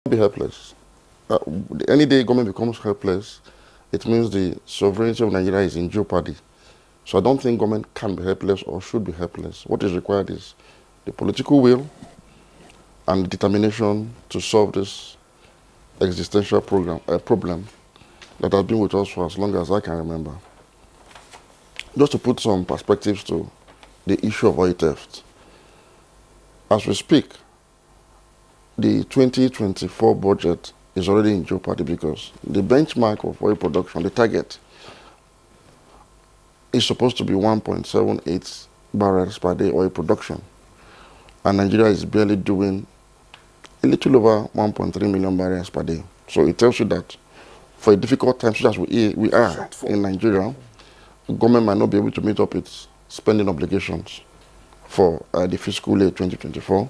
Be helpless. Any day government becomes helpless, it means the sovereignty of Nigeria is in jeopardy. So I don't think government can be helpless or should be helpless. What is required is the political will and determination to solve this existential problem that has been with us for as long as I can remember. Just to put some perspectives to the issue of oil theft. As we speak, the 2024 budget is already in jeopardy because the benchmark of oil production, the target, is supposed to be 1.78 barrels per day oil production. And Nigeria is barely doing a little over 1.3 million barrels per day. So it tells you that for a difficult time such as we are in Nigeria, the government might not be able to meet up its spending obligations for the fiscal year 2024.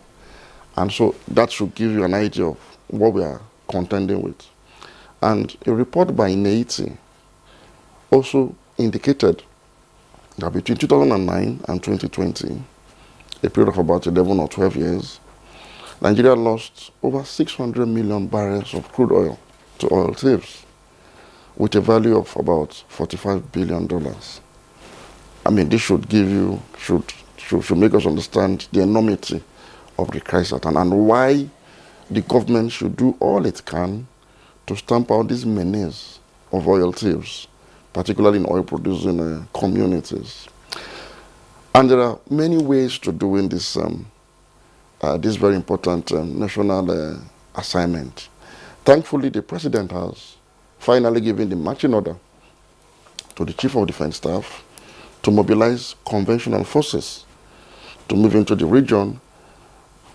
And so that should give you an idea of what we are contending with. And a report by NTA also indicated that between 2009 and 2020, a period of about 11 or 12 years, Nigeria lost over 600 million barrels of crude oil to oil thieves with a value of about $45 billion. I mean, this should give you, should make us understand the enormity of the crisis and why the government should do all it can to stamp out these menace of oil thieves, particularly in oil-producing communities. And there are many ways to doing this, this very important national assignment. Thankfully, the president has finally given the marching order to the Chief of Defense Staff to mobilize conventional forces to move into the region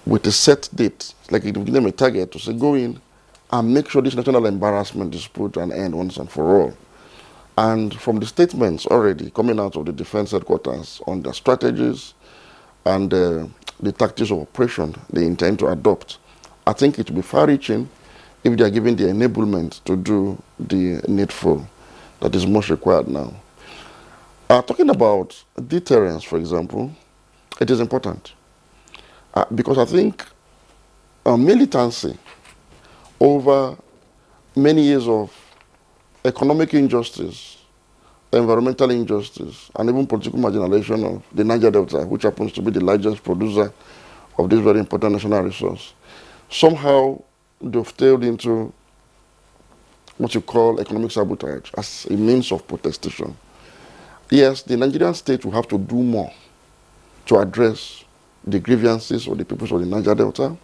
with a set date, like it will give them a target to say, go in and make sure this national embarrassment is put an end once and for all. And from the statements already coming out of the defense headquarters on their strategies and the tactics of operation they intend to adopt, I think it will be far-reaching if they are given the enablement to do the needful that is most required now. Talking about deterrence, for example, it is important because I think militancy over many years of economic injustice, environmental injustice, and even political marginalization of the Niger Delta, which happens to be the largest producer of this very important national resource, somehow dovetailed into what you call economic sabotage as a means of protestation. Yes, the Nigerian state will have to do more to address the grievances of the peoples of the Niger Delta.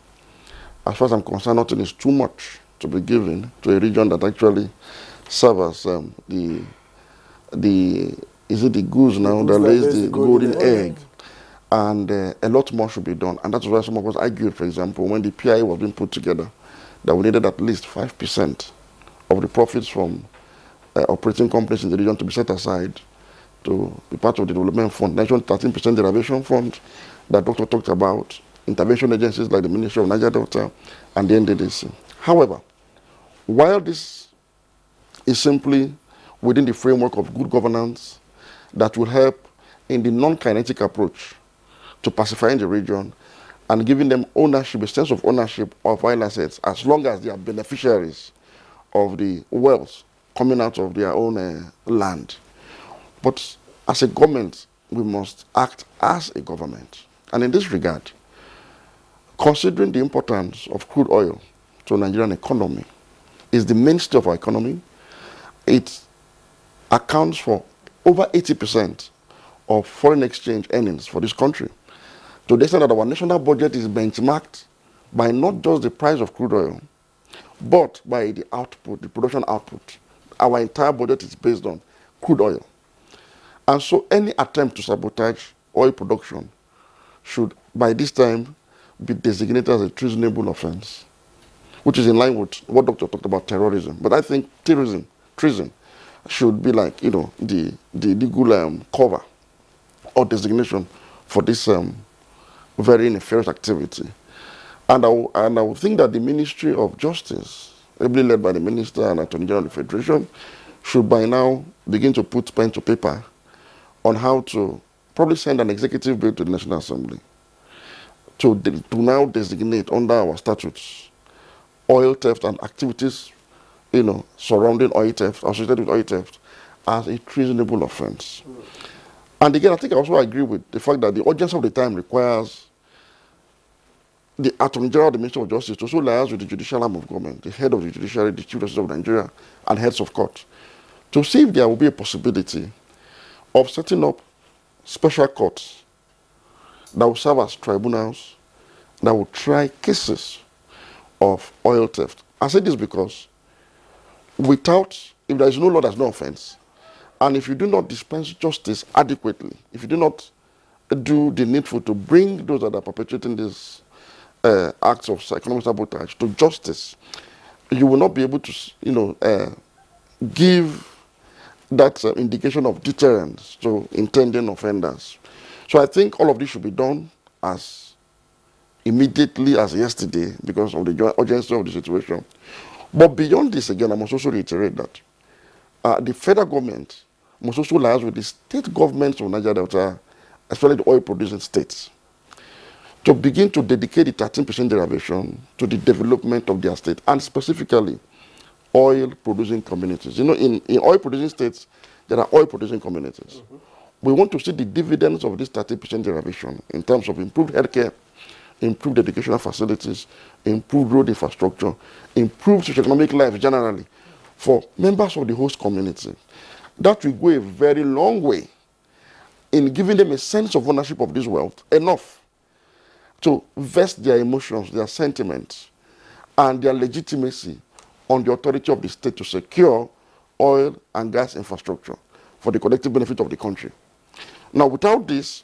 As far as I'm concerned, nothing is too much to be given to a region that actually serves as is it the goose now that lays the golden egg? And a lot more should be done. And that's why some of us argued, for example, when the PIA was being put together, that we needed at least 5% of the profits from operating companies in the region to be set aside to be part of the development fund, National 13% derivation fund that Doctor talked about, intervention agencies like the Ministry of Niger Delta and the NDDC. However, while this is simply within the framework of good governance that will help in the non-kinetic approach to pacifying the region and giving them ownership, a sense of ownership of oil assets, as long as they are beneficiaries of the wealth coming out of their own land. But as a government, we must act as a government. And in this regard, considering the importance of crude oil to the Nigerian economy, is the mainstay of our economy. It accounts for over 80% of foreign exchange earnings for this country. To the extent that our national budget is benchmarked by not just the price of crude oil, but by the output, the production output. Our entire budget is based on crude oil. And so any attempt to sabotage oil production should, by this time, be designated as a treasonable offense, which is in line with what Doctor talked about terrorism. But I think treason should be like, the legal cover or designation for this very nefarious activity. And I would think that the Ministry of Justice, ably led by the Minister and Attorney General of the Federation, should by now begin to put pen to paper on how to probably send an executive bill to the National Assembly to now designate under our statutes oil theft and activities, surrounding oil theft, associated with oil theft, as a treasonable offense. And again, I think I also agree with the fact that the urgency of the time requires the Attorney General of the Ministry of Justice to also liaise with the judicial arm of government, the head of the judiciary, the Chief Justice of Nigeria, and heads of court, to see if there will be a possibility of setting up special courts that will serve as tribunals that will try cases of oil theft. I say this because if there is no law, there's no offense. And if you do not dispense justice adequately, if you do not do the needful to bring those that are perpetrating these acts of economic sabotage to justice, you will not be able to, give that indication of deterrence to intending offenders. So I think all of this should be done as immediately as yesterday because of the urgency of the situation. But beyond this, again, I must also reiterate that the federal government must also liaise with the state governments of Nigeria Delta, especially the oil-producing states, to begin to dedicate the 13% derivation to the development of their state, and specifically oil-producing communities. In oil-producing states, there are oil-producing communities. We want to see the dividends of this 13% derivation in terms of improved healthcare, improved educational facilities, improved road infrastructure, improved socio-economic life generally for members of the host community. That will go a very long way in giving them a sense of ownership of this wealth, enough to vest their emotions, their sentiments, and their legitimacy on the authority of the state to secure oil and gas infrastructure for the collective benefit of the country. Now, without this,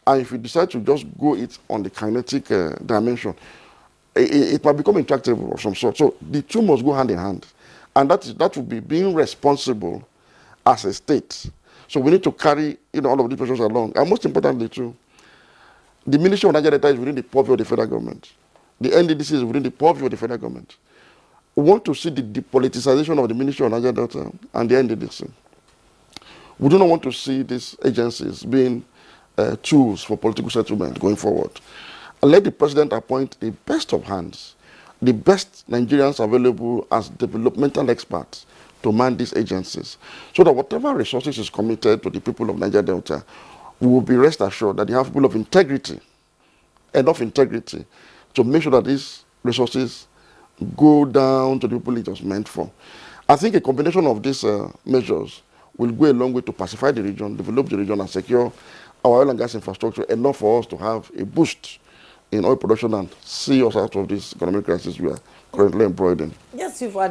and if you decide to just go it on the kinetic dimension, it might become intractable of some sort. So the two must go hand in hand. And that would be being responsible as a state. So we need to carry all of these pressures along. And most importantly, too, the Ministry of Nigeria is within the purview of the federal government. The NDDC is within the purview of the federal government. We want to see the depoliticization of the Ministry of Nigeria Delta and the NDDC. We do not want to see these agencies being tools for political settlement going forward. And let the president appoint the best of hands, the best Nigerians available as developmental experts to man these agencies, so that whatever resources is committed to the people of Nigeria Delta, we will be rest assured that they have people of integrity, enough integrity, to make sure that these resources go down to the people it was meant for. I think a combination of these measures will go a long way to pacify the region, develop the region, and secure our oil and gas infrastructure enough for us to have a boost in oil production and see us out of this economic crisis we are currently embroiled in. Yes, you've